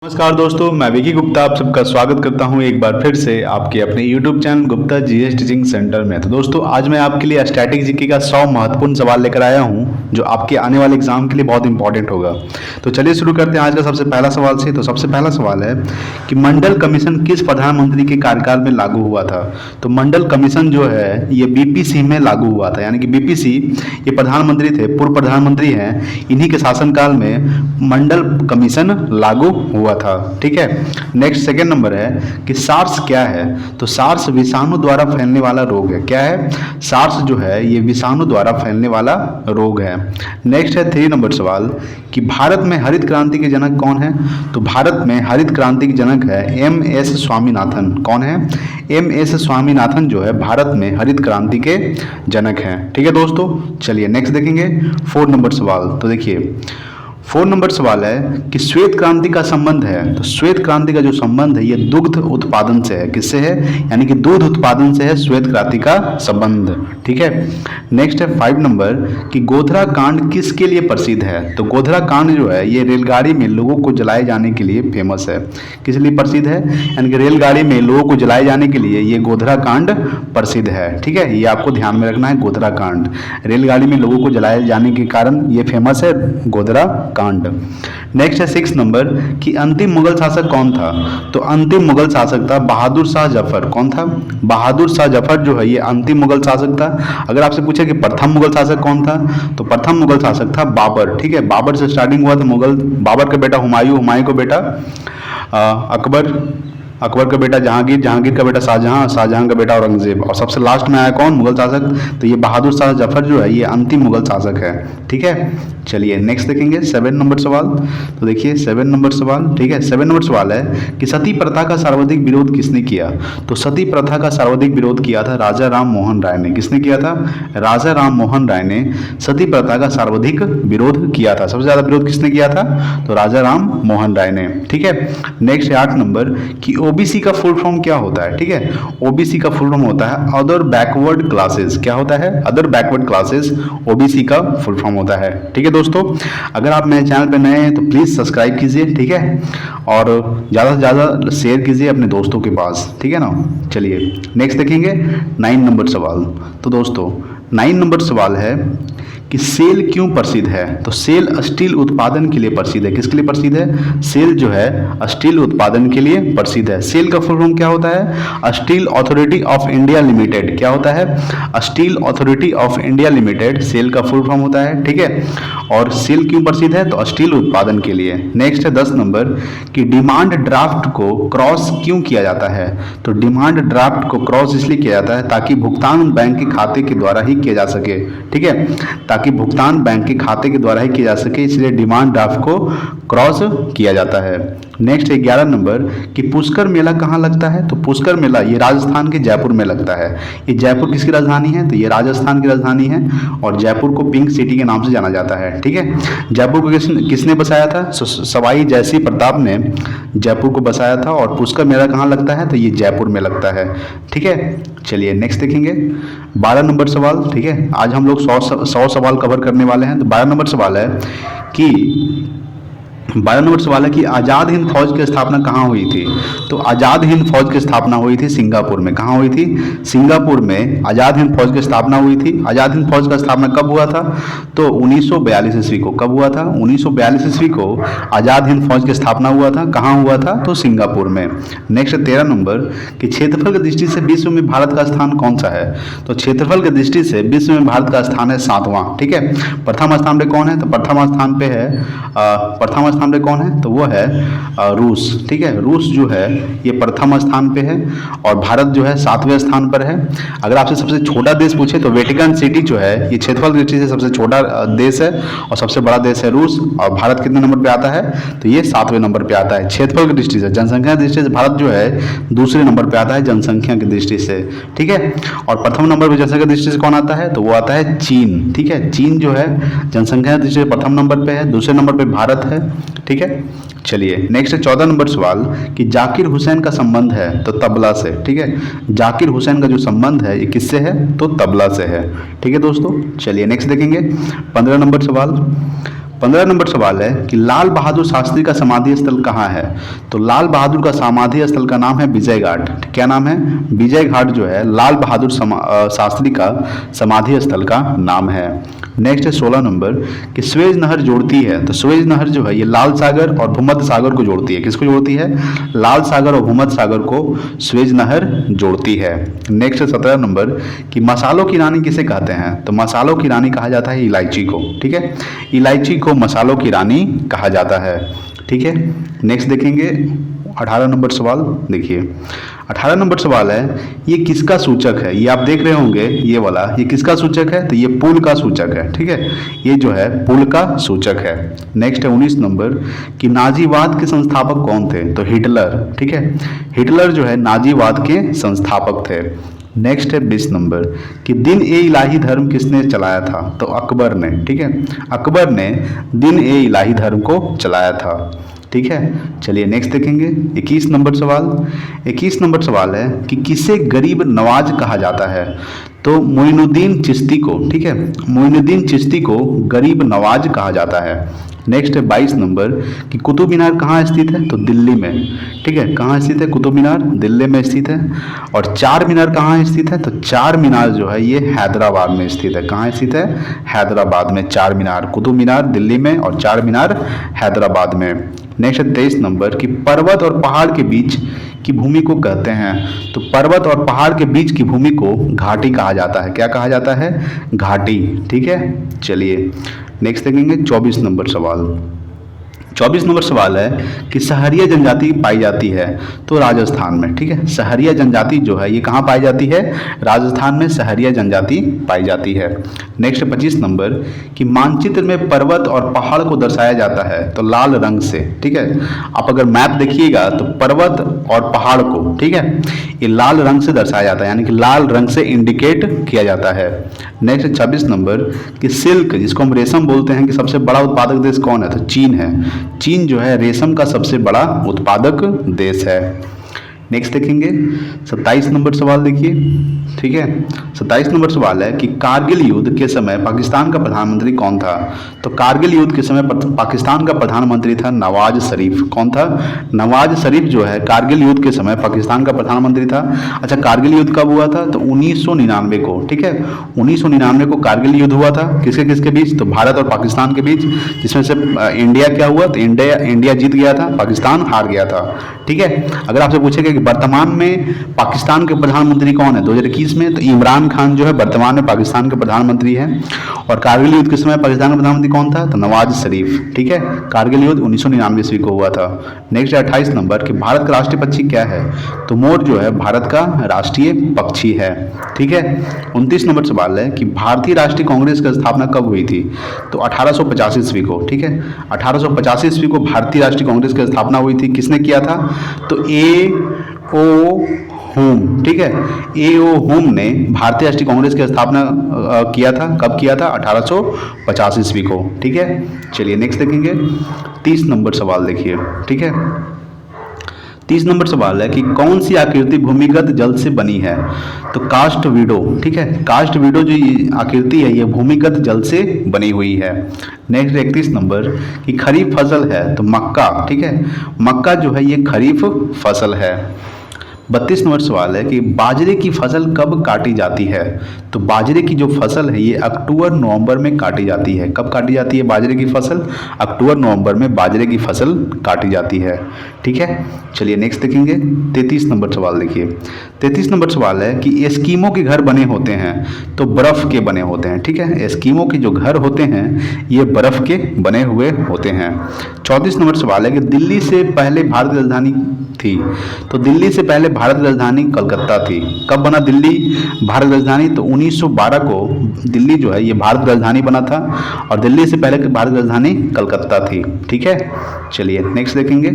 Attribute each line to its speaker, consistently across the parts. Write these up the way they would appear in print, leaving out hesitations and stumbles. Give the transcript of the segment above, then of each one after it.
Speaker 1: नमस्कार दोस्तों, मैं विकी गुप्ता आप सबका स्वागत करता हूं एक बार फिर से आपके अपने YouTube channel Gupta GS teaching centre में। तो दोस्तों आज मैं आपके लिए स्टैटिक जीके का 100 महत्वपूर्ण सवाल लेकर आया हूं जो आपके आने वाले एग्जाम के लिए बहुत इंपॉर्टेंट होगा। तो चलिए शुरू करते हैं आज का सबसे पहला सवाल से। तो सबसे पहला सवाल है कि मंडल कमीशन किस प्रधानमंत्री के कार्यकाल में लागू हुआ था। तो मंडल कमीशन जो है ये बीपीसी में लागू हुआ था, यानी कि बीपीसी ये प्रधानमंत्री थे, पूर्व प्रधानमंत्री हैं, इन्हीं के शासनकाल में मंडल कमीशन लागू हुआ था। ठीक है। नेक्स्ट सेकंड नंबर है कि सार्स क्या है। तो सार्स विषाणु द्वारा फैलने वाला रोग है। क्या है? सार्स जो है ये विषाणु द्वारा फैलने वाला रोग है। नेक्स्ट है 3 नंबर सवाल कि भारत में हरित क्रांति के जनक कौन है। तो भारत में हरित क्रांति के जनक है एम.एस. स्वामीनाथन। कौन है? एम.एस. स्वामीनाथन जो है भारत में हरित क्रांति के जनक हैं। ठीक है दोस्तों, चलिए नेक्स्ट देखेंगे 4 नंबर सवाल। तो देखिए 4 नंबर सवाल है कि श्वेत क्रांति का संबंध है। तो श्वेत क्रांति का जो संबंध है ये दुग्ध उत्पादन से है। किससे है? यानी कि दूध उत्पादन से है श्वेत क्रांति का संबंध। ठीक है। नेक्स्ट है 5 नंबर कि गोधरा कांड किसके लिए प्रसिद्ध है। तो गोधरा कांड जो है ये रेलगाड़ी में लोगों को जलाए जाने के लिए फेमस है। किस लिए प्रसिद्ध है? यानी कि रेलगाड़ी में लोगों को जलाए जाने के लिए ये गोधरा कांड प्रसिद्ध है। ठीक है, ये आपको ध्यान में रखना है। गोधरा कांड रेलगाड़ी में लोगों को जलाए जाने के कारण ये फेमस है, गोधरा कांड। नेक्स्ट है 6 नंबर कि अंतिम मुगल शासक कौन था। तो अंतिम मुगल शासक था बहादुर शाह जफर। कौन था? बहादुर शाह जफर जो है ये अंतिम मुगल शासक था। अगर आपसे पूछे कि प्रथम मुगल शासक कौन था, तो प्रथम मुगल शासक था बाबर। ठीक है, बाबर से स्टार्टिंग हुआ था मुगल। बाबर का बेटा हुमायूं, हुमायूं का बेटा अकबर, अकबर का बेटा जहांगीर, जहांगीर का बेटा शाहजहां, शाहजहां का बेटा औरंगजेब, और सबसे लास्ट में आया कौन? मुगल शासक। तो ये बहादुर शाह जफर जो है ये अंतिम मुगल शासक है। ठीक है, चलिए नेक्स्ट देखेंगे 7 नंबर सवाल। तो देखिए 7 नंबर सवाल। ठीक है, 7 नंबर सवाल है कि सती प्रथा का सर्वाधिक विरोध किसने किया। तो सती प्रथा का सर्वाधिक विरोध किया था राजा राम मोहन राय ने। किसने किया था? राजा राम मोहन राय ने सती प्रथा का सर्वाधिक विरोध किया था। सबसे ज्यादा विरोध किसने किया था? तो राजा राम मोहन राय ने। ठीक है। नेक्स्ट है 8 नंबर कि ओबीसी का फुल फॉर्म क्या होता है। ठीक है, ओबीसी का फुल फॉर्म होता है अदर बैकवर्ड क्लासेस। क्या होता है? अदर बैकवर्ड क्लासेस ओबीसी का फुल फॉर्म होता है। ठीक है दोस्तों, अगर आप मेरे चैनल पे नए हैं तो प्लीज सब्सक्राइब कीजिए। ठीक है, और ज़्यादा से ज़्यादा शेयर कीजिए अपने दोस्तों के पास। ठीक है ना। चलिए नेक्स्ट देखेंगे 9 नंबर सवाल। तो दोस्तों 9 नंबर सवाल है कि सेल क्यों प्रसिद्ध है। तो सेल स्टील उत्पादन के लिए प्रसिद्ध है। किसके लिए प्रसिद्ध है? सेल जो है स्टील उत्पादन के लिए प्रसिद्ध है। सेल का फुल फॉर्म क्या होता है? Steel authority of India limited. क्या होता है? Steel authority of India limited SAIL का फुल फॉर्म होता है। ठीक है, और सेल क्यों प्रसिद्ध है? तो स्टील उत्पादन के लिए। नेक्स्ट है 10 नंबर कि डिमांड ड्राफ्ट को क्रॉस क्यों किया जाता है। तो डिमांड ड्राफ्ट को क्रॉस इसलिए किया जाता है ताकि भुगतान बैंक के खाते के द्वारा ही किया जा सके। ठीक है, ताकि भुगतान बैंक के खाते के द्वारा ही किया जा सके, इसलिए डिमांड ड्राफ्ट को क्रॉस किया जाता है। नेक्स्ट है 11 नंबर कि पुष्कर मेला कहाँ लगता है। तो पुष्कर मेला ये राजस्थान के जयपुर में लगता है। ये जयपुर किसकी राजधानी है? तो ये राजस्थान की राजधानी है, और जयपुर को पिंक सिटी के नाम से जाना जाता है। ठीक है, जयपुर को किसने बसाया था? सवाई जयसी प्रताप ने जयपुर को बसाया था। और पुष्कर मेला कहाँ लगता है? तो ये जयपुर में लगता है। ठीक है, चलिए नेक्स्ट देखेंगे 12 नंबर सवाल। ठीक है, आज हम लोग 100 सवाल कवर करने वाले हैं। तो 12 नंबर सवाल है कि 12 नंबर सवाल है कि आज़ाद हिंद फौज की स्थापना कहाँ हुई थी। तो आज़ाद हिंद फौज की स्थापना हुई थी सिंगापुर में। कहाँ हुई थी? सिंगापुर में आज़ाद हिंद फौज की स्थापना हुई थी। आज़ाद हिंद फौज का स्थापना कब हुआ था? तो 1942 ईस्वी को। कब हुआ था? 1942 ईस्वी को आज़ाद हिंद फौज की स्थापना हुआ था। कहाँ हुआ था? तो सिंगापुर में। नेक्स्ट 13 नंबर कि क्षेत्रफल की दृष्टि से विश्व में भारत का स्थान कौन सा है। तो क्षेत्रफल की दृष्टि से विश्व में भारत का स्थान है 7वां। ठीक है, प्रथम स्थान पे कौन है? तो प्रथम स्थान पे है प्रथम स्थान पे कौन है? तो वो है रूस। ठीक है, रूस जो है ये प्रथम स्थान पे है, और भारत जो है 7वें स्थान पर है। अगर आपसे सबसे छोटा देश पूछे तो वेटिकन सिटी जो है ये क्षेत्रफल की दृष्टि से सबसे छोटा देश है, और सबसे बड़ा देश है रूस। और भारत कितने नंबर पे आता है? तो ये 7वें नंबर पे आता है क्षेत्रफल की दृष्टि से। जनसंख्या की दृष्टि से भारत जो है दूसरे नंबर पे आता है जनसंख्या की दृष्टि से। ठीक है, और प्रथम नंबर पर जनसंख्या की दृष्टि से कौन आता है? तो वो आता है चीन। ठीक है, चीन जो है जनसंख्या की दृष्टि से प्रथम नंबर पे है, दूसरे नंबर पे भारत है। ठीक है, चलिए नेक्स्ट 14 नंबर सवाल कि जाकिर हुसैन का संबंध है तो तबला से। ठीक है, जाकिर हुसैन का जो संबंध है ये किससे है? तो तबला से है। ठीक है दोस्तों, चलिए नेक्स्ट देखेंगे 15 नंबर सवाल। 15 नंबर सवाल है कि लाल बहादुर शास्त्री का समाधि स्थल कहाँ है। तो लाल बहादुर का समाधि स्थल का नाम है विजय घाट। क्या नाम है? विजय घाट जो है लाल बहादुर शास्त्री का समाधि स्थल का नाम है। नेक्स्ट है 16 नंबर कि स्वेज नहर जोड़ती है। तो स्वेज नहर जो है ये लाल सागर और भूमध्य सागर को जोड़ती है। किसको जोड़ती है? लाल सागर और भूमध्य सागर को स्वेज नहर जोड़ती है। नेक्स्ट है 17 नंबर कि मसालों की रानी किसे कहते हैं। तो मसालों की रानी कहा जाता है इलायची को। ठीक है, इलायची को मसालों की रानी कहा जाता है। ठीक है, नेक्स्ट देखेंगे 18 नंबर सवाल। देखिए 18 नंबर सवाल है ये किसका सूचक है। ये आप देख रहे होंगे ये वाला, ये किसका सूचक है। तो ये पुल का सूचक है। ठीक है, ये जो है पुल का सूचक है। नेक्स्ट है 19 नंबर कि नाजीवाद के संस्थापक कौन थे। तो हिटलर। ठीक है, हिटलर जो है नाजीवाद के संस्थापक थे। नेक्स्ट है 20 नंबर कि दिन ए इलाही धर्म किसने चलाया था। तो अकबर ने। ठीक है, अकबर ने दिन ए इलाही धर्म को चलाया था। ठीक है, चलिए नेक्स्ट देखेंगे 21 नंबर सवाल। 21 नंबर सवाल है कि किसे गरीब नवाज कहा जाता है। तो मोइनुद्दीन चिश्ती को। ठीक है, मोइनुद्दीन चिश्ती को गरीब नवाज कहा जाता है। नेक्स्ट है 22 नंबर कि कुतुब मीनार कहाँ स्थित है। तो दिल्ली में। ठीक है, कहाँ स्थित है कुतुब मीनार? दिल्ली में स्थित है। और चार मीनार कहाँ स्थित है। तो चार मीनार जो है ये हैदराबाद में स्थित है। कहाँ स्थित है? हैदराबाद में चार मीनार। कुतुब मीनार दिल्ली में और चार मीनार हैदराबाद में। नेक्स्ट है 23 नंबर कि पर्वत और पहाड़ के बीच की भूमि को कहते हैं। तो पर्वत और पहाड़ के बीच की भूमि को घाटी कहा जाता है। क्या कहा जाता है? घाटी। ठीक है, चलिए नेक्स्ट देखेंगे 24 नंबर सवाल। 24 नंबर सवाल है कि सहरिया जनजाति पाई जाती है। तो राजस्थान में। ठीक है, सहरिया जनजाति जो है ये कहाँ पाई जाती है? राजस्थान में सहरिया जनजाति पाई जाती है। नेक्स्ट 25 नंबर कि मानचित्र में पर्वत और पहाड़ को दर्शाया जाता है। तो लाल रंग से। ठीक है, आप अगर मैप देखिएगा तो पर्वत और पहाड़ को, ठीक है, ये लाल रंग से दर्शाया जाता है, यानी कि लाल रंग से इंडिकेट किया जाता है। नेक्स्ट 26 नंबर कि सिल्क, जिसको हम रेशम बोलते हैं, कि सबसे बड़ा उत्पादक देश कौन है। तो चीन है। चीन जो है रेशम का सबसे बड़ा उत्पादक देश है। नेक्स्ट देखेंगे 27 नंबर सवाल। देखिए, ठीक है, 27 नंबर सवाल है कि कारगिल युद्ध के समय पाकिस्तान का प्रधानमंत्री कौन था। तो कारगिल युद्ध के समय पाकिस्तान का प्रधानमंत्री था नवाज शरीफ। कौन था? नवाज शरीफ जो है कारगिल युद्ध के समय पाकिस्तान का प्रधानमंत्री था। अच्छा, कारगिल युद्ध कब हुआ था? तो 1999 को। ठीक है, 1999 को कारगिल युद्ध हुआ था। किसके किसके बीच? तो भारत और पाकिस्तान के बीच, जिसमें से इंडिया क्या हुआ? तो इंडिया जीत गया था, पाकिस्तान हार गया था। ठीक है, अगर आपसे पूछेगा कि वर्तमान में पाकिस्तान के प्रधानमंत्री कौन है 2021 में, तो इमरान खान जो है वर्तमान में पाकिस्तान के प्रधानमंत्री हैं। और कारगिल युद्ध के समय पाकिस्तान का प्रधानमंत्री कौन था? तो नवाज शरीफ। ठीक है, कारगिल युद्ध 1999 ईस्वी को हुआ था। नेक्स्ट 28 नंबर कि भारत का राष्ट्रीय पक्षी क्या है। तो मोर जो है भारत का राष्ट्रीय पक्षी है। ठीक है, 29 नंबर सवाल है कि भारतीय राष्ट्रीय कांग्रेस की स्थापना कब हुई थी। तो 1885 ईस्वी को। ठीक है, 1885 ईस्वी को भारतीय राष्ट्रीय कांग्रेस की स्थापना हुई थी। किसने किया था? तो ए.ओ. होम। ठीक है, ए.ओ. होम ने भारतीय राष्ट्रीय कांग्रेस की स्थापना किया था। कब किया था? 1885 ईस्वी को। ठीक है, चलिए नेक्स्ट देखेंगे 30 नंबर सवाल। देखिए, ठीक है, 30 नंबर सवाल है कि कौन सी आकृति भूमिगत जल से बनी है। तो कास्ट विडो। ठीक है, कास्ट विडो जो आकृति है ये भूमिगत जल से बनी हुई है। नेक्स्ट 31 नंबर कि खरीफ फसल है। तो मक्का। ठीक है, मक्का जो है ये खरीफ फसल है। 32 नंबर सवाल है कि बाजरे की फसल कब काटी जाती है। तो बाजरे की जो फसल है ये अक्टूबर नवंबर में काटी जाती है। कब काटी जाती है बाजरे की फसल? अक्टूबर नवंबर में बाजरे की फसल काटी जाती है। ठीक है, चलिए नेक्स्ट देखेंगे 33 नंबर सवाल। देखिए 33 नंबर सवाल है कि एस्कीमो के घर बने होते हैं। तो बर्फ के बने होते हैं। ठीक है, एस्कीमो के जो घर होते हैं ये बर्फ के बने हुए होते हैं। 34 नंबर सवाल है कि दिल्ली से पहले भारत की राजधानी थी। तो दिल्ली से पहले भारत की राजधानी कलकत्ता थी। कब बना दिल्ली भारत राजधानी? तो 1912 को दिल्ली जो है ये भारत राजधानी बना था। और दिल्ली से पहले भारत राजधानी कलकत्ता थी। ठीक है, चलिए नेक्स्ट देखेंगे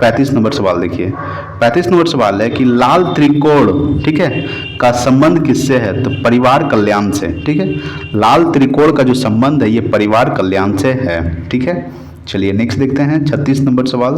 Speaker 1: 35 नंबर सवाल। देखिए 35 नंबर सवाल है कि लाल त्रिकोण, ठीक है, का संबंध किससे है। तो परिवार कल्याण से। ठीक है, लाल त्रिकोण का जो संबंध है ये परिवार कल्याण से है। ठीक है, चलिए नेक्स्ट देखते हैं 36 नंबर सवाल।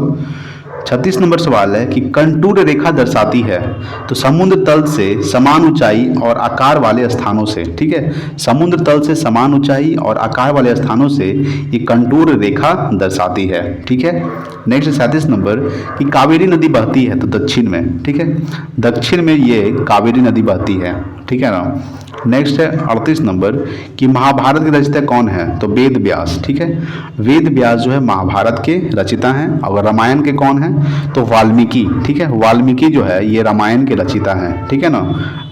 Speaker 1: 36 नंबर सवाल है कि कंटूर रेखा दर्शाती है, तो समुद्र तल से समान ऊंचाई और आकार वाले स्थानों से, ठीक है, समुद्र तल से समान ऊंचाई और आकार वाले स्थानों से ये कंटूर रेखा दर्शाती है, ठीक है। नेक्स्ट 37 नंबर कि कावेरी नदी बहती है तो दक्षिण में, ठीक है, दक्षिण में ये कावेरी नदी बहती है, ठीक है ना। नेक्स्ट है 38 नंबर कि महाभारत के रचयिता कौन है, तो वेद व्यास, ठीक है, वेद व्यास जो है महाभारत के रचयिता हैं। और रामायण के कौन हैं, तो वाल्मीकि, ठीक है, वाल्मीकि जो है ये रामायण के रचयिता हैं, ठीक है ना।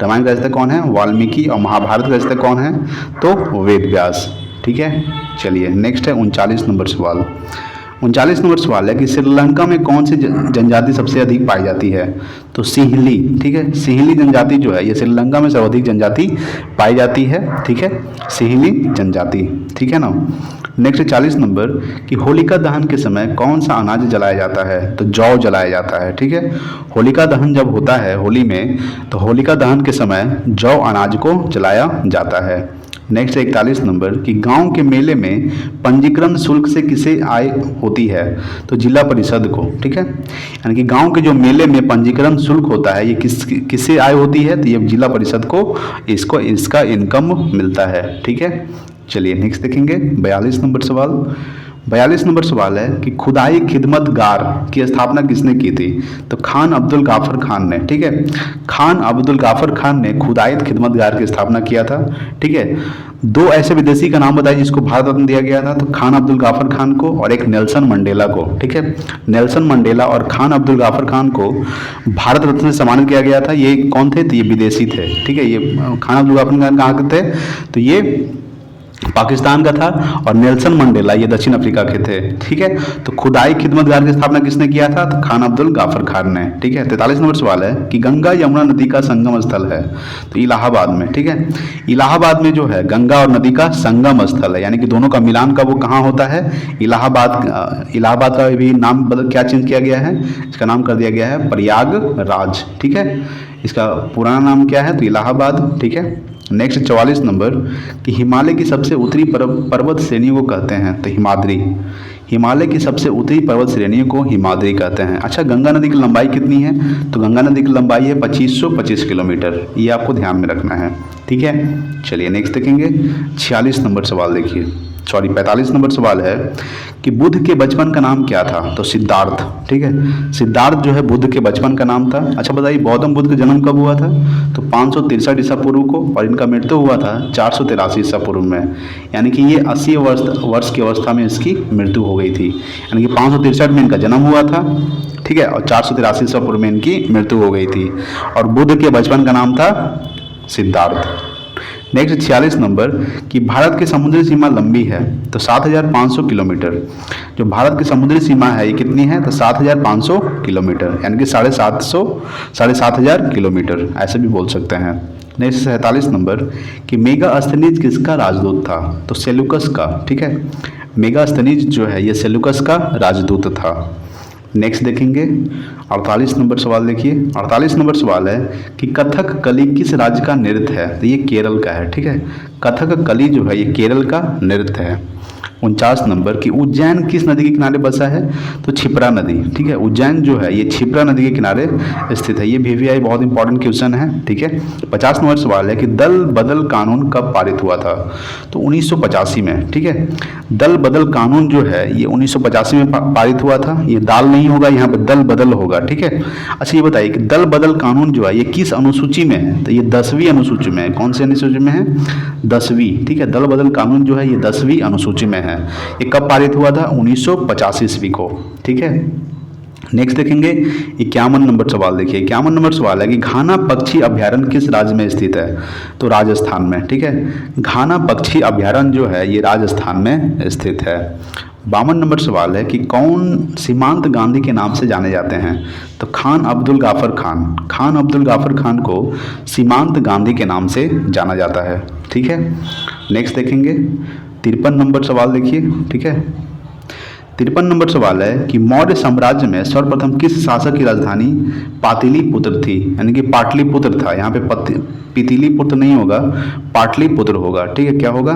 Speaker 1: रामायण का रचयिता कौन है, वाल्मीकि, और महाभारत का रचयिता कौन है, तो वेद व्यास, ठीक है। चलिए नेक्स्ट है 39 नंबर सवाल। 39 नंबर सवाल है कि श्रीलंका में कौन सी जनजाति सबसे अधिक पाई जाती है, तो सिंहली, ठीक है, सिंहली जनजाति जो है ये श्रीलंका में सर्वाधिक जनजाति पाई जाती है, ठीक है, सिंहली जनजाति, ठीक है ना। नेक्स्ट 40 नंबर कि होलिका दहन के समय कौन सा अनाज जलाया जाता है, तो जौ जलाया जाता है, ठीक है। होलिका दहन जब होता है होली में, तो होलिका दहन के समय जौ अनाज को जलाया जाता है। नेक्स्ट 41 नंबर कि गांव के मेले में पंजीकरण शुल्क से किसे आय होती है, तो जिला परिषद को, ठीक है, यानी कि गांव के जो मेले में पंजीकरण शुल्क होता है ये किससे आय होती है, तो ये जिला परिषद को इसका इनकम मिलता है, ठीक है। चलिए नेक्स्ट देखेंगे 42 नंबर सवाल। 42 नंबर सवाल है कि खुदाई खिदमतगार की स्थापना किसने की थी, तो खान अब्दुल गाफर खान ने, ठीक है, खान अब्दुल गाफर खान ने खुदाई खिदमतगार की स्थापना किया था, ठीक है। दो ऐसे विदेशी का नाम बताइए जिसको भारत रत्न दिया गया था, तो खान अब्दुल गाफर खान को और एक नेल्सन मंडेला को, ठीक है। नेल्सन मंडेला और खान अब्दुल गाफर खान को भारत रत्न से सम्मानित किया गया था। ये कौन थे, तो ये विदेशी थे, ठीक है। ये खान अब्दुल गाफर खान कहाँ के थे, तो ये पाकिस्तान का था, और नेल्सन मंडेला ये दक्षिण अफ्रीका के थे, ठीक है। तो खुदाई खिदमतगार की स्थापना किसने किया था, तो खान अब्दुल गाफर खान ने, ठीक है। 43 नंबर सवाल है कि गंगा यमुना नदी का संगम स्थल है, तो इलाहाबाद में, ठीक है। इलाहाबाद में जो है गंगा और नदी का संगम स्थल है, यानी कि दोनों का मिलान का वो कहाँ होता है, इलाहाबाद। इलाहाबाद का भी नाम बदल क्या चेंज किया गया है, इसका नाम कर दिया गया है प्रयागराज, ठीक है। इसका पुराना नाम क्या है, तो इलाहाबाद, ठीक है। नेक्स्ट 44 नंबर कि हिमालय की सबसे उत्तरी पर्वत श्रेणियों को कहते हैं, तो हिमाद्री। हिमालय की सबसे उत्तरी पर्वत श्रेणियों को हिमाद्री कहते हैं। अच्छा, गंगा नदी की लंबाई कितनी है, तो गंगा नदी की लंबाई है 2525 किलोमीटर, ये आपको ध्यान में रखना है, ठीक है। चलिए नेक्स्ट देखेंगे 46 नंबर सवाल देखिए, 45 नंबर सवाल है कि बुद्ध के बचपन का नाम क्या था, तो सिद्धार्थ, ठीक है। सिद्धार्थ जो है बुद्ध के बचपन का नाम था। अच्छा बताइए गौतम बुद्ध का जन्म कब हुआ था, तो 563 ईसा पूर्व को, और इनका मृत्यु हुआ था 483 ईसा पूर्व में, यानी कि ये 80 वर्ष की अवस्था में इसकी मृत्यु हो गई थी, यानी कि 563 में इनका जन्म हुआ था, ठीक है, और 483 ईसा पूर्व में इनकी मृत्यु हो गई थी, और बुद्ध के बचपन का नाम था सिद्धार्थ। नेक्स्ट 46 नंबर कि भारत की समुद्री सीमा लंबी है, तो 7500 किलोमीटर। जो भारत की समुद्री सीमा है ये कितनी है, तो 7500 किलोमीटर, यानी कि 7500 किलोमीटर ऐसे भी बोल सकते हैं। नेक्स्ट 47 नंबर कि मेगास्थनीज किसका राजदूत था, तो सेल्यूकस का, ठीक है। मेगास्थनीज जो है ये सेल्यूकस का राजदूत था। नेक्स्ट देखेंगे 48 नंबर सवाल देखिए। 48 नंबर सवाल है कि कथक कली किस राज्य का नृत्य है, तो ये केरल का है, ठीक है। कथक कली जो है ये केरल का नृत्य है। 49 नंबर कि उज्जैन किस नदी के किनारे बसा है, तो क्षिप्रा नदी, ठीक है। उज्जैन जो है ये क्षिप्रा नदी के किनारे स्थित है। ये VVI बहुत इंपॉर्टेंट क्वेश्चन है, ठीक है। 50 नंबर सवाल है कि दल बदल कानून कब पारित हुआ था, तो 1985 में, ठीक है। दल बदल कानून जो है ये 1985 में पारित हुआ था। ये दाल नहीं होगा, यहाँ पर दल बदल होगा, ठीक है। अच्छा ये बताइए कि दल बदल कानून जो है ये किस अनुसूची में है, तो ये 10वीं अनुसूची में है। कौन सी अनुसूची में है, 10वीं, ठीक है। दल बदल कानून जो है ये 10वीं अनुसूची में है। ये कब पारित हुआ था, 1985 ईस्वी को, ठीक है। नेक्स्ट देखेंगे 51 नंबर सवाल देखिए। 51 नंबर सवाल है कि घाना पक्षी अभ्यारण्य किस राज्य में स्थित है, तो राजस्थान में, ठीक है। घाना पक्षी अभ्यारण्य जो है ये राजस्थान में स्थित है। 52 नंबर सवाल है कि कौन सीमांत गांधी के नाम से जाने जाते हैं, तो खान अब्दुल गाफर खान। खान अब्दुल गाफर खान को सीमांत गांधी के नाम से जाना जाता है, ठीक है। नेक्स्ट देखेंगे 53 नंबर सवाल देखिए, ठीक है। 53 नंबर सवाल है कि मौर्य साम्राज्य में सर्वप्रथम किस शासक की राजधानी पाटलिपुत्र थी, यानी कि पाटलिपुत्र था। यहाँ पे पितलीपुत्र नहीं होगा, पाटलिपुत्र होगा, ठीक है। क्या होगा,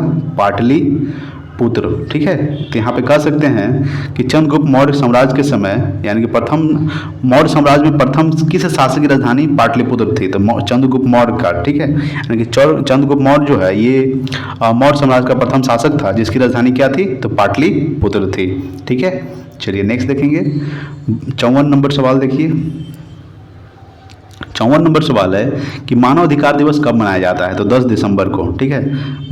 Speaker 1: पुत्र। ठीक है, तो यहाँ पे कह सकते हैं कि चंद्रगुप्त मौर्य साम्राज्य के समय यानी कि प्रथम मौर्य साम्राज्य में प्रथम किस शासक की राजधानी पाटलिपुत्र थी, तो चंद्रगुप्त मौर्य का। ठीक है, यानी कि चंद्रगुप्त मौर्य जो है ये मौर्य साम्राज्य का प्रथम शासक था जिसकी राजधानी क्या थी, तो पाटलिपुत्र थी। ठीक है, चलिए नेक्स्ट देखेंगे 54 नंबर सवाल देखिए। 54 नंबर सवाल है कि मानवाधिकार दिवस कब मनाया जाता है, तो 10 दिसंबर को। ठीक है,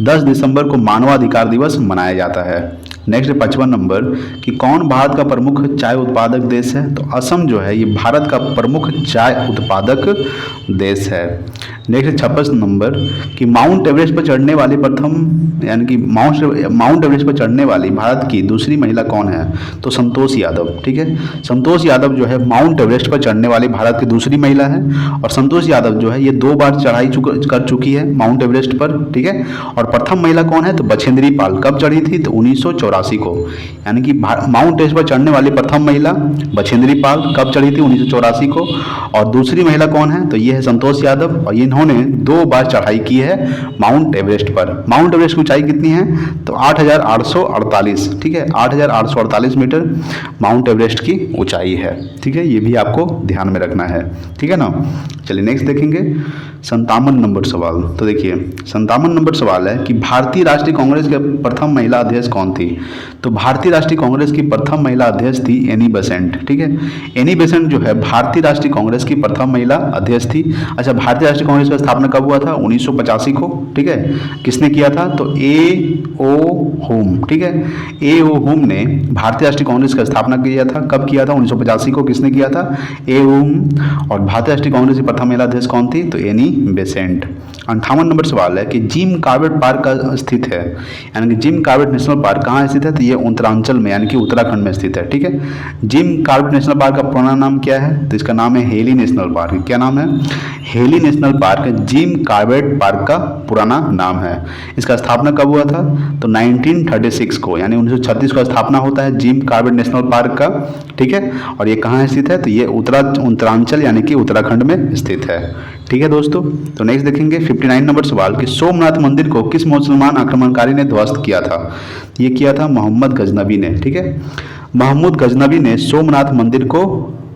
Speaker 1: 10 दिसंबर को मानवाधिकार दिवस मनाया जाता है। नेक्स्ट 55 नंबर कि कौन भारत का प्रमुख चाय उत्पादक देश है, तो असम जो है ये भारत का प्रमुख चाय उत्पादक देश है। नेक्स्ट 56 नंबर कि माउंट एवरेस्ट पर चढ़ने वाली प्रथम यानी कि माउंट एवरेस्ट पर चढ़ने वाली भारत की दूसरी महिला कौन है, तो संतोष यादव। ठीक है, संतोष यादव जो है माउंट एवरेस्ट पर चढ़ने वाली भारत की दूसरी महिला है और संतोष यादव जो है ये 2 बार चढ़ाई कर चुकी है माउंट एवरेस्ट पर। ठीक है, और प्रथम महिला कौन है, तो बछेंद्री पाल। कब चढ़ी थी, तो 1984 को। यानी कि माउंट एवरेस्ट पर चढ़ने वाली प्रथम महिला बछेंद्री पाल कब चढ़ी थी, 1984 को। और दूसरी महिला कौन है, तो ये है संतोष यादव और इन्होंने 2 बार चढ़ाई की है माउंट एवरेस्ट पर। माउंट एवरेस्ट की ऊंचाई कितनी है, तो 8,848। ठीक है, 8,848 मीटर माउंट एवरेस्ट की ऊंचाई है। ठीक है, ये भी आपको ध्यान में रखना है। ठीक है ना, चलिए नेक्स्ट देखेंगे 57 नंबर सवाल। तो देखिए 57 नंबर सवाल है कि भारतीय राष्ट्रीय कांग्रेस के प्रथम महिला अध्यक्ष कौन थी, तो भारतीय राष्ट्रीय कांग्रेस की प्रथम महिला अध्यक्ष थी एनी बेसेंट। ठीक है, एनी बेसेंट जो है भारतीय राष्ट्रीय कांग्रेस की प्रथम महिला अध्यक्ष थी। अच्छा, भारतीय राष्ट्रीय कांग्रेस का स्थापना कब हुआ था, 1985 को। ठीक है, किसने किया था, तो ए ओ होम। ठीक है, ए ओ होम ने भारतीय राष्ट्रीय कांग्रेस का स्थापना किया था। कब किया था, 1985 को। किसने किया था, ए होम। और भारतीय राष्ट्रीय कांग्रेस की प्रथम महिला अध्यक्ष कौन थी, तो एनी बेसेंट। 58 नंबर सवाल है कि जिम कॉर्बेट पार्क का स्थित है, यानी कि जिम कॉर्बेट नेशनल पार्क कहाँ स्थित है, तो ये उत्तरांचल में यानी कि उत्तराखंड में स्थित है। ठीक है, जिम कॉर्बेट नेशनल पार्क का पुराना नाम क्या है, तो इसका नाम है हेली नेशनल पार्क। क्या नाम है, heli national park Jim Corbett park का पुराना नाम है। इसका स्थापना कब हुआ था, तो 1936 को, यानी 1936 को स्थापना होता है जिम कॉर्बेट नेशनल पार्क का। ठीक है, और ये कहाँ स्थित है, तो ये उत्तरांचल यानी कि उत्तराखंड में स्थित है। ठीक है दोस्तों, तो नेक्स्ट देखेंगे 59 नंबर सवाल कि सोमनाथ मंदिर को किस मुसलमान आक्रमणकारी ने ध्वस्त किया था, ये किया था मोहम्मद गजनबी ने। ठीक है, मोहम्मद गजनबी ने सोमनाथ मंदिर को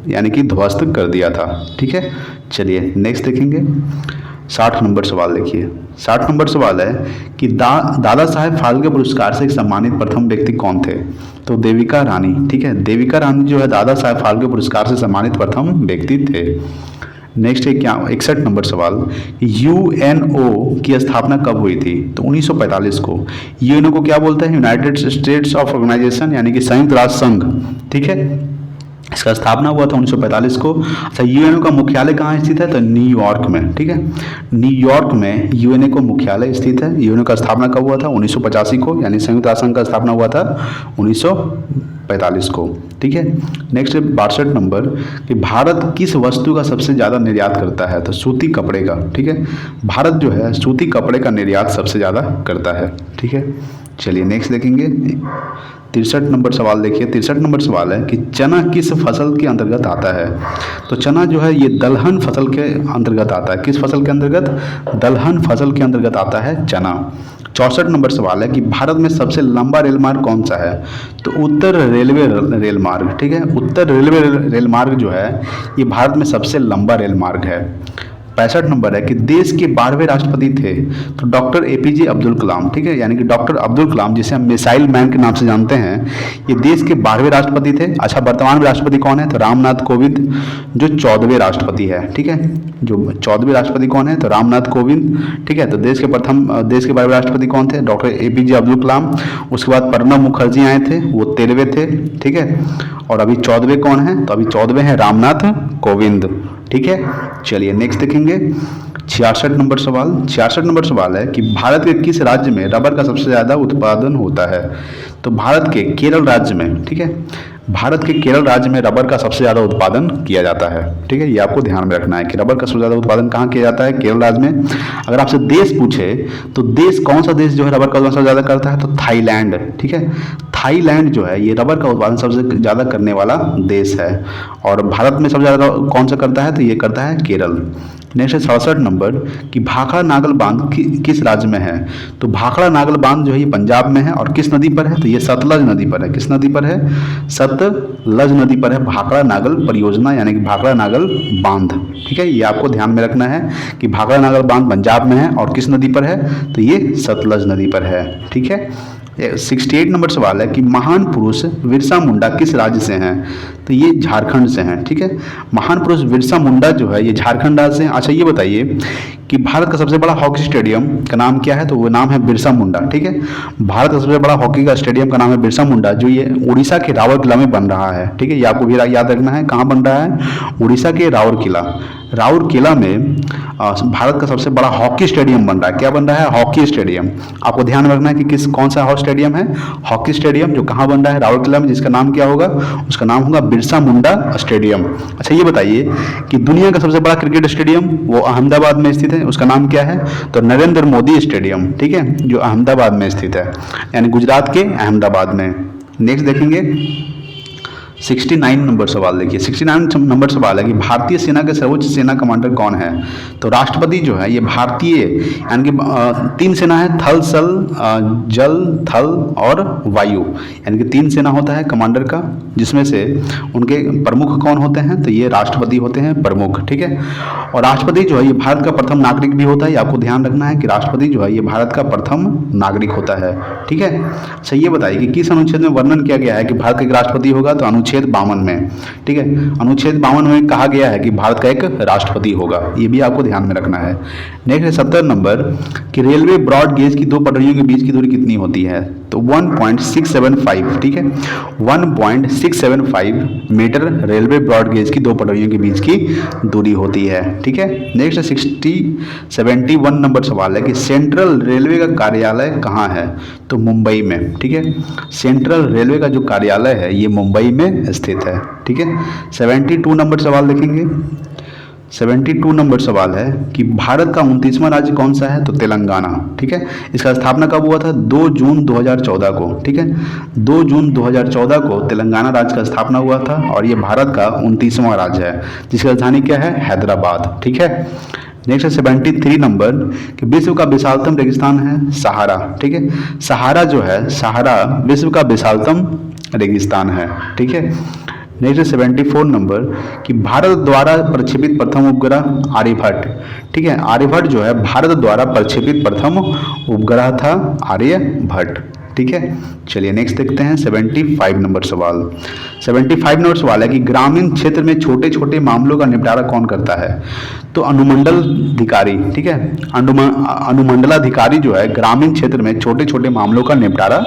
Speaker 1: यानी कि ध्वस्त कर दिया था। ठीक है, चलिए नेक्स्ट देखेंगे 60 नंबर सवाल। देखिए 60 नंबर सवाल है कि दादा साहेब फाल्के पुरस्कार से सम्मानित प्रथम व्यक्ति कौन थे, तो देविका रानी। ठीक है, देविका रानी जो है दादा साहेब फाल्के पुरस्कार से सम्मानित प्रथम व्यक्ति थे। नेक्स्ट है क्या 61 नंबर सवाल, यूएनओ की स्थापना कब हुई थी, तो 1945 को। यूएनओ को क्या बोलते हैं, यूनाइटेड स्टेट्स ऑफ ऑर्गेनाइजेशन यानी कि संयुक्त राष्ट्र संघ। ठीक है, इसका स्थापना हुआ था 1945 को। अच्छा, यूएनओ का मुख्यालय कहाँ स्थित है, तो न्यूयॉर्क में। ठीक है, न्यूयॉर्क में यूएनओ का मुख्यालय स्थित है। यूएनओ का स्थापना कब हुआ था, 1985 को, यानी संयुक्त राष्ट्र संघ का स्थापना हुआ था 1945 को। ठीक है, नेक्स्ट 62 नंबर कि भारत किस वस्तु का सबसे ज़्यादा निर्यात करता है, तो सूती कपड़े का। ठीक है, भारत जो है सूती कपड़े का निर्यात सबसे ज़्यादा करता है। ठीक है, चलिए नेक्स्ट देखेंगे 63 नंबर सवाल। देखिए 63 नंबर सवाल है कि चना किस फसल के अंतर्गत आता है, तो चना जो है ये दलहन फसल के अंतर्गत आता है। किस फसल के अंतर्गत, दलहन फसल के अंतर्गत आता है चना। 64 नंबर सवाल है कि भारत में सबसे लंबा रेल मार्ग कौन सा है, तो उत्तर रेलवे रेल मार्ग। ठीक है, उत्तर रेलवे रेल मार्ग जो है ये भारत में सबसे लंबा रेल मार्ग है। 65 नंबर है कि देश के 12वें राष्ट्रपति थे, तो डॉक्टर एपीजे अब्दुल कलाम। ठीक है, यानी कि डॉक्टर अब्दुल कलाम जिसे हम मिसाइल मैन के नाम से जानते हैं, ये देश के 12वें राष्ट्रपति थे। अच्छा, वर्तमान में राष्ट्रपति कौन है, तो रामनाथ कोविंद जो 14वें राष्ट्रपति है। ठीक है, जो 14वें राष्ट्रपति कौन है, तो रामनाथ कोविंद। ठीक है, तो देश के 12वें राष्ट्रपति कौन थे, डॉक्टर एपीजे अब्दुल कलाम। उसके बाद प्रणब मुखर्जी आए थे, वो 13वें थे। ठीक है, और अभी 14वें कौन है, तो अभी 14वें हैं रामनाथ कोविंद। ठीक है, चलिए नेक्स्ट देखेंगे 66 नंबर सवाल। 66 नंबर सवाल है कि भारत के किस राज्य में रबर का सबसे ज़्यादा उत्पादन होता है, तो भारत के केरल राज्य में। ठीक है, भारत के केरल राज्य में रबर का सबसे ज़्यादा उत्पादन किया जाता है। ठीक है, ये आपको ध्यान में रखना है कि रबर का सबसे ज़्यादा उत्पादन कहाँ किया जाता है, केरल राज्य में। अगर आपसे देश पूछे तो देश कौन सा देश जो है रबर का उत्पादन सबसे ज़्यादा करता है, तो थाईलैंड। ठीक है, थाईलैंड जो है ये रबर का उत्पादन सबसे ज़्यादा करने वाला देश है। और भारत में सबसे ज़्यादा कौन सा करता है, तो ये करता है केरल। नेक्स्ट है 67 नंबर कि भाखड़ा नागल बांध किस राज्य में है? तो भाखड़ा नागल बांध जो है ये पंजाब में है और किस नदी पर है? तो ये सतलज नदी पर है। किस नदी पर है? सतलज नदी पर है भाखड़ा नागल परियोजना यानी कि भाखड़ा नागल बांध। ठीक है, ये आपको ध्यान में रखना है कि भाखड़ा नागल बांध पंजाब में है और किस नदी पर है? तो ये सतलज नदी पर है। ठीक है, 68 नंबर सवाल है कि महान पुरुष बिरसा मुंडा किस राज्य से हैं? तो ये झारखंड से हैं। ठीक है, महान पुरुष बिरसा मुंडा जो है ये झारखंड राज्य से हैं। अच्छा, ये बताइए कि भारत का सबसे बड़ा हॉकी स्टेडियम का नाम क्या है? तो वो नाम है बिरसा मुंडा। ठीक है, भारत का सबसे बड़ा हॉकी का स्टेडियम का नाम है बिरसा मुंडा, जो ये उड़ीसा के राउरकेला में बन रहा है। ठीक है, ये आपको भी याद रखना है, कहाँ बन रहा है? उड़ीसा के राउरकेला में भारत का सबसे बड़ा हॉकी स्टेडियम बन रहा है। क्या बन रहा है? Hockey stadium. आपको ध्यान रखना है कि कौन सा स्टेडियम है? हॉकी स्टेडियम, जो कहाँ बन रहा है? राउरकेला में, जिसका नाम क्या होगा? उसका नाम होगा बिरसा मुंडा स्टेडियम। अच्छा, ये बताइए कि दुनिया का सबसे बड़ा क्रिकेट स्टेडियम वो अहमदाबाद में स्थित है, उसका नाम क्या है? तो नरेंद्र मोदी स्टेडियम। ठीक है, जो अहमदाबाद में स्थित है, यानी गुजरात के अहमदाबाद में। नेक्स्ट देखेंगे 69 नंबर सवाल। देखिए 69 नंबर सवाल है कि भारतीय सेना के सर्वोच्च सेना कमांडर कौन है? तो राष्ट्रपति जो है ये भारतीय यानी कि 3 सेना है, थल, जल, थल और वायु, यानी कि 3 सेना होता है कमांडर का, जिसमें से उनके प्रमुख कौन होते हैं? तो ये राष्ट्रपति होते हैं प्रमुख। ठीक है, और राष्ट्रपति जो है ये भारत का प्रथम नागरिक भी होता है। आपको ध्यान रखना है कि राष्ट्रपति जो है ये भारत का प्रथम नागरिक होता है। ठीक है, अच्छा ये बताइए कि किस अनुच्छेद में वर्णन किया गया है कि भारत का एक राष्ट्रपति होगा? तो अनुच्छेद 52 में। ठीक है, अनुच्छेद 52 में कहा गया है कि भारत का एक राष्ट्रपति होगा। ये भी आपको ध्यान में रखना है। नेक्स्ट है 70 नंबर कि रेलवे ब्रॉड गेज की 2 पटरियों के बीच की दूरी कितनी होती है? तो 1.675। ठीक है, 1.675 मीटर रेलवे ब्रॉड गेज की 2 पटरियों के बीच की दूरी होती है। ठीक है, नेक्स्ट 71 नंबर सवाल है कि सेंट्रल रेलवे का कार्यालय कहाँ है? तो मुंबई में। ठीक है, सेंट्रल रेलवे का जो कार्यालय है ये मुंबई में स्थित है। ठीक है, 72 नंबर सवाल देखेंगे। 72 नंबर सवाल है कि भारत का 29वां राज्य कौन सा है? तो तेलंगाना। ठीक है, इसका स्थापना कब हुआ था? 2 जून 2014 को। ठीक है, 2 जून 2014 को तेलंगाना राज्य का स्थापना हुआ था और ये भारत का 29वां राज्य है, जिसकी राजधानी क्या है? हैदराबाद। ठीक है, नेक्स्ट है 73 नंबर कि विश्व का विशालतम रेगिस्तान है सहारा। ठीक है, सहारा जो है, सहारा विश्व का विशालतम रेगिस्तान है। ठीक है, नेक्स्ट है 74 नंबर कि भारत द्वारा प्रक्षेपित प्रथम उपग्रह आर्यभट्ट। ठीक है, आर्यभट्ट जो है भारत द्वारा प्रक्षेपित प्रथम उपग्रह था आर्यभट्ट। ठीक है, चलिए नेक्स्ट देखते हैं 75 नंबर सवाल। 75 नंबर सवाल है कि ग्रामीण क्षेत्र में छोटे छोटे मामलों का निपटारा कौन करता है? तो अनुमंडल अधिकारी। ठीक है, अनुमंडलाधिकारी जो है ग्रामीण क्षेत्र में छोटे छोटे मामलों का निपटारा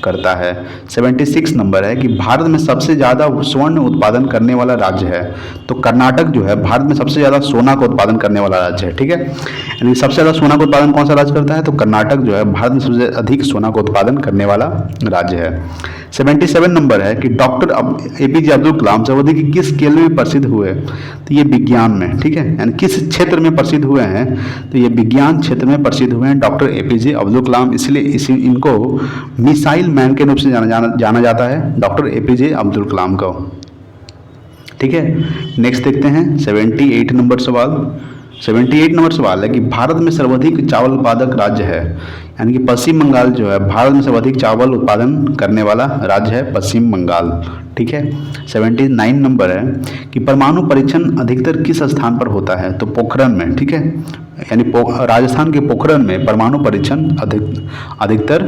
Speaker 1: करता है। 76 नंबर है कि भारत में सबसे ज़्यादा स्वर्ण उत्पादन करने वाला राज्य है। तो कर्नाटक जो है भारत में सबसे ज़्यादा सोना का उत्पादन करने वाला राज्य है। ठीक है, यानी सबसे ज़्यादा सोना का उत्पादन कौन सा राज्य करता है? तो कर्नाटक जो है भारत में सबसे अधिक सोना का उत्पादन करने वाला राज्य है। 77 नंबर है कि डॉक्टर APJ अब्दुल कलाम सर्वाधिक किस खेल में प्रसिद्ध हुए? तो ये विज्ञान में। ठीक है, यानी किस क्षेत्र में प्रसिद्ध हुए हैं? तो ये विज्ञान क्षेत्र में प्रसिद्ध हुए हैं डॉक्टर APJ अब्दुल कलाम, इसलिए इनको मिसाइल मैन के रूप से जाना जाता है, डॉक्टर APJ अब्दुल कलाम को। ठीक है, नेक्स्ट देखते हैं 78 नंबर सवाल। 78 नंबर सवाल है कि भारत में सर्वाधिक चावल उत्पादक राज्य है, यानी कि पश्चिम बंगाल जो है भारत में सर्वाधिक चावल उत्पादन करने वाला राज्य है पश्चिम बंगाल। ठीक है, 79 नंबर है कि परमाणु परीक्षण अधिकतर किस स्थान पर होता है? तो पोखरण में। ठीक है, यानी राजस्थान के पोखरण में परमाणु परीक्षण अधिकतर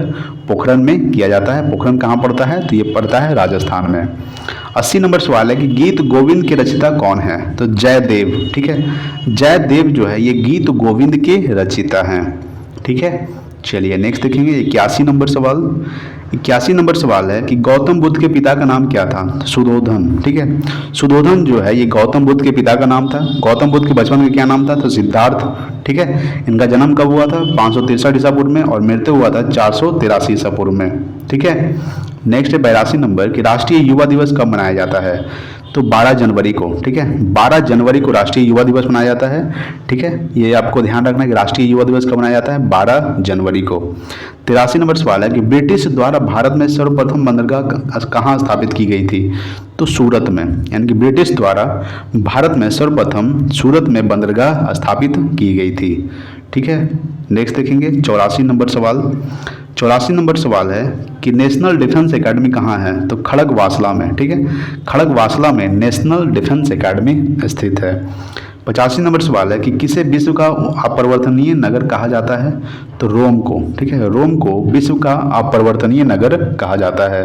Speaker 1: पोखरण में किया जाता है। पोखरण कहाँ पड़ता है? तो ये पड़ता है राजस्थान में। 80 नंबर सवाल है कि गीत गोविंद के रचयिता कौन है? तो जयदेव। ठीक है, जयदेव जो है ये गीत गोविंद के रचयिता हैं। ठीक है, चलिए नेक्स्ट देखेंगे 81 नंबर सवाल। 81 नंबर सवाल है कि गौतम बुद्ध के पिता का नाम क्या था? सुधोधन। ठीक है, सुधोधन जो है ये गौतम बुद्ध के पिता का नाम था। गौतम बुद्ध के बचपन में क्या नाम था? तो सिद्धार्थ। ठीक है, इनका जन्म कब हुआ था? 563 ईसा पूर्व में और मृत्यु हुआ था 483 ईसा पूर्व में। ठीक है, नेक्स्ट है 82 नंबर कि राष्ट्रीय युवा दिवस कब मनाया जाता है? तो 12 जनवरी को, ठीक है, 12 जनवरी को राष्ट्रीय युवा दिवस मनाया जाता है। ठीक है, ये आपको ध्यान रखना है कि राष्ट्रीय युवा दिवस कब मनाया जाता है, 12 जनवरी को। 83 नंबर सवाल है कि ब्रिटिश द्वारा भारत में सर्वप्रथम बंदरगाह कहाँ स्थापित की गई थी, तो सूरत में, यानी कि ब्रिटिश द्वारा भारत में सर्वप्रथम सूरत में बंदरगाह स्थापित की गई थी। ठीक है, नेक्स्ट देखेंगे 84 नंबर सवाल। 84 नंबर सवाल है कि नेशनल डिफेंस एकेडमी कहाँ है, तो खड़गवासला में। ठीक है, खड़गवासला में नेशनल डिफेंस एकेडमी स्थित है। 85 नंबर सवाल है कि किसे विश्व का अपरिवर्तनीय नगर कहा जाता है, तो रोम को। ठीक है, रोम को विश्व का अपरिवर्तनीय नगर कहा जाता है।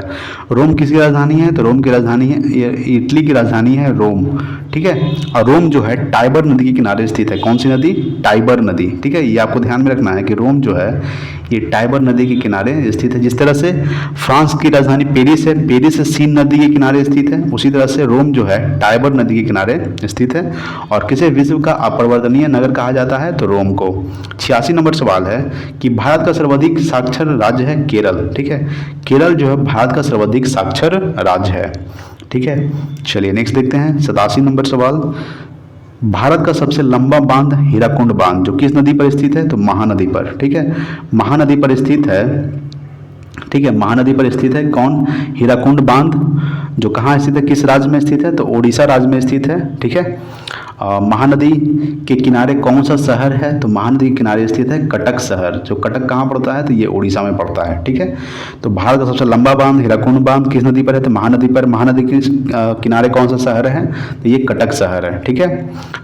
Speaker 1: रोम किसकी राजधानी है, तो रोम की राजधानी है, ये इटली की राजधानी है रोम। ठीक है, और रोम जो है टाइबर नदी के किनारे स्थित है। कौन सी नदी, टाइबर नदी। ठीक है, ये आपको ध्यान में रखना है कि रोम जो है ये टाइबर नदी के किनारे स्थित है। जिस तरह से फ्रांस की राजधानी पेरिस है, पेरिस सीन नदी के किनारे स्थित है, उसी तरह से रोम जो है टाइबर नदी के किनारे स्थित है। और किसे विश्व का अपरिवर्तनीय नगर कहा जाता है, तो रोम को। 86 नंबर सवाल है कि भारत का सर्वाधिक साक्षर राज्य है केरल। ठीक है, केरल जो है भारत का सर्वाधिक साक्षर राज्य है। ठीक है, चलिए नेक्स्ट देखते हैं 87 नंबर सवाल। भारत का सबसे लंबा बांध हीराकुंड बांध जो किस नदी पर स्थित है, तो महानदी पर। ठीक है, महानदी पर स्थित है। ठीक है, महानदी पर स्थित है कौन, हीराकुंड बांध, जो कहाँ स्थित है, किस राज्य में स्थित है, तो ओडिशा राज्य में स्थित है। ठीक है, महानदी के किनारे कौन सा शहर है, तो महानदी के किनारे स्थित है कटक शहर। जो कटक कहाँ पड़ता है, तो ये उड़ीसा में पड़ता है। ठीक है, तो भारत का सबसे लंबा बांध हीराकुंड बांध किस नदी पर है, तो महानदी पर। महानदी के किनारे कौन सा शहर है, तो ये कटक शहर है। ठीक है,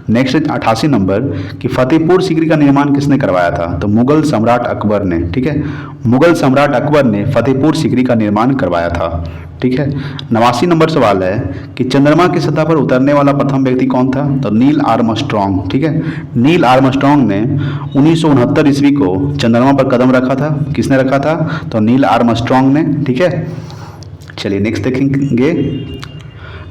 Speaker 1: नेक्स्ट 88 नंबर कि फतेहपुर सीकरी का निर्माण किसने करवाया था, तो मुगल सम्राट अकबर ने। ठीक है, मुगल सम्राट अकबर ने फतेहपुर सीकरी का निर्माण करवाया था। ठीक है, 89 नंबर सवाल है कि चंद्रमा की सतह पर उतरने वाला प्रथम व्यक्ति कौन था, तो नील आर्मस्ट्रॉन्ग। ठीक है, नील आर्मस्ट्रॉन्ग ने 1969 ईस्वी को चंद्रमा पर कदम रखा था। किसने रखा था, तो नील आर्मस्ट्रॉन्ग ने। ठीक है, चलिए नेक्स्ट देखेंगे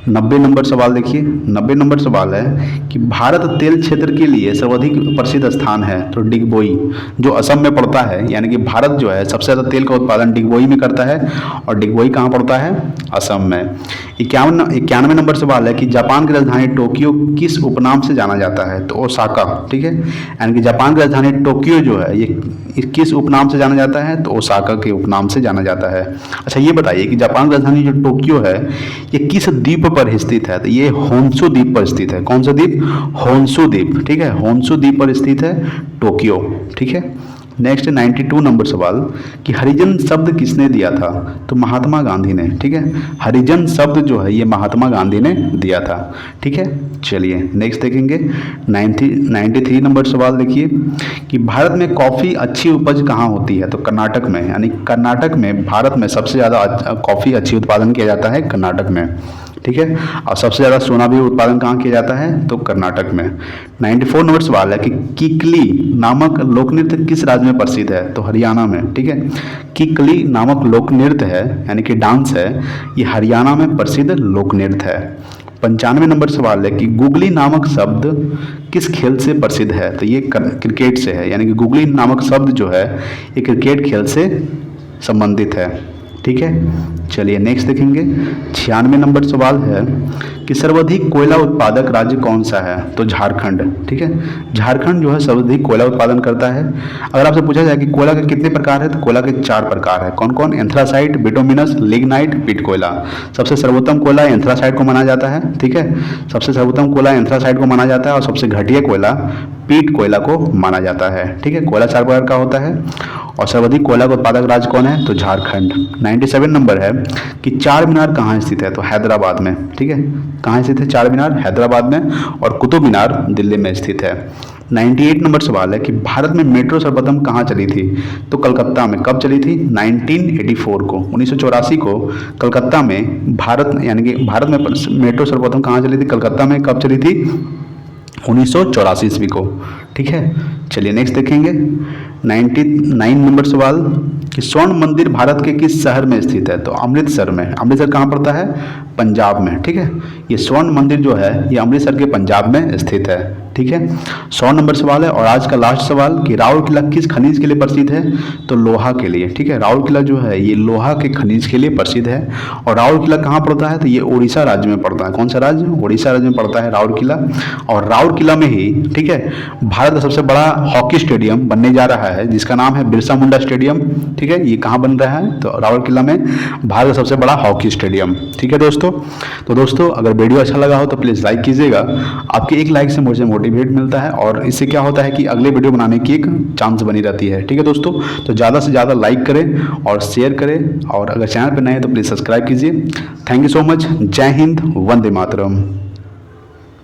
Speaker 1: 90 नंबर सवाल। देखिए 90 नंबर सवाल है कि भारत तेल क्षेत्र के लिए सर्वाधिक प्रसिद्ध स्थान है, तो डिगबोई जो असम में पड़ता है। यानी कि भारत जो है सबसे ज़्यादा तेल का उत्पादन डिगबोई में करता है, और डिगबोई कहाँ पड़ता है, असम में। 91 नंबर सवाल है कि जापान की राजधानी टोक्यो किस उपनाम से जाना जाता है, तो ओसाका। ठीक है, यानी कि जापान की राजधानी टोक्यो जो है ये किस उपनाम से जाना जाता है, तो ओसाका के उपनाम से जाना जाता है। अच्छा ये बताइए कि जापान की राजधानी जो टोक्यो है ये किस द्वीप पर स्थित है, तो ये होन्शु द्वीप पर स्थित है। कौन सा द्वीप, होन्शु द्वीप। ठीक है, होन्शु द्वीप पर स्थित है टोक्यो। ठीक है, नेक्स्ट 92 नंबर सवाल कि हरिजन शब्द किसने दिया था, तो महात्मा गांधी ने। ठीक है, हरिजन शब्द जो है ये महात्मा गांधी ने दिया था। ठीक है, चलिए नेक्स्ट देखेंगे 93 नंबर सवाल। देखिए कि भारत में कॉफ़ी अच्छी उपज कहाँ होती है, तो कर्नाटक में। यानी कर्नाटक में भारत में सबसे ज़्यादा कॉफ़ी अच्छी उत्पादन किया जाता है कर्नाटक में। ठीक है, और सबसे ज़्यादा सोना भी उत्पादन कहाँ किया जाता है, तो कर्नाटक में। 94 नंबर सवाल है कि किकली नामक लोक नृत्य किस राज्य में प्रसिद्ध है, तो हरियाणा में। ठीक है, किकली नामक लोक नृत्य है यानी कि डांस है, ये हरियाणा में प्रसिद्ध लोक नृत्य है। 95 नंबर सवाल है कि गुगली नामक शब्द किस खेल से प्रसिद्ध है, तो ये क्रिकेट से है। यानी कि गुगली नामक शब्द जो है ये क्रिकेट खेल से संबंधित है। ठीक है, चलिए नेक्स्ट देखेंगे 96 नंबर सवाल है कि सर्वाधिक कोयला उत्पादक राज्य कौन सा है, तो झारखंड। ठीक है, झारखंड जो है सर्वाधिक कोयला उत्पादन करता है। अगर आपसे पूछा जाए कि कोयला के कितने प्रकार है, तो कोयला के 4 प्रकार है। कौन कौन, एंथ्रासाइट, बिटुमिनस, लिग्नाइट, पीट कोयला। सबसे सर्वोत्तम कोयला एंथ्रासाइट को माना जाता है। ठीक है, सबसे सर्वोत्तम कोयला एंथ्रासाइट को माना जाता है, और सबसे घटिया कोयला पीट कोयला को माना जाता है। ठीक है, कोयला 4 प्रकार का होता है, और सर्वाधिक कोयला का उत्पादक राज्य कौन है, तो झारखंड। 97 नंबर है कि चार मीनार कहाँ स्थित है, तो हैदराबाद में। ठीक है, कहाँ स्थित है चार मीनार, हैदराबाद में, और कुतुब मीनार दिल्ली में स्थित है। 98 नंबर सवाल है कि भारत में मेट्रो सर्वप्रथम कहाँ चली थी, तो कलकत्ता में। कब चली थी, 1984 को, 1984 को कलकत्ता में भारत यानी कि भारत में मेट्रो सर्वप्रथम कहाँ चली थी, कलकत्ता में। कब चली थी, 1984 ईस्वी को। ठीक है, चलिए नेक्स्ट देखेंगे 99 नंबर सवाल कि स्वर्ण मंदिर भारत के किस शहर में स्थित है, तो अमृतसर में। अमृतसर कहाँ पड़ता है, पंजाब में। ठीक है, ये स्वर्ण मंदिर जो है ये अमृतसर के पंजाब में स्थित है। ठीक है, 100 नंबर सवाल है। और आज का लास्ट सवाल कि राउर किला किस खनिज के लिए प्रसिद्ध है? तो लोहा के लिए। ठीक है, राउर किला जो है ये लोहा के खनिज के लिए प्रसिद्ध है। और राउर किला कहाँ पड़ता है? तो ये उड़ीसा राज्य में पड़ता है। कौन सा राज्य? उड़ीसा राज्य में पड़ता है राउर किला। और राउर किला में ही, ठीक है, भारत का सबसे बड़ा हॉकी स्टेडियम बनने जा रहा है जिसका नाम है बिरसा मुंडा स्टेडियम। ठीक है, ये कहाँ बन रहा है? तो राउर किला में भारत का सबसे बड़ा हॉकी स्टेडियम। ठीक है दोस्तों, तो दोस्तों अगर वीडियो अच्छा लगा हो तो प्लीज़ लाइक कीजिएगा। आपके एक लाइक से मुझे मोटिवेट मिलता है और इससे क्या होता है कि अगले वीडियो बनाने की एक चांस बनी रहती है। ठीक है दोस्तों, तो ज़्यादा से ज़्यादा लाइक करें और शेयर करें, और अगर चैनल पर नए हैं तो प्लीज़ सब्सक्राइब कीजिए। Thank you so much. जय हिंद, वंदे मातरम।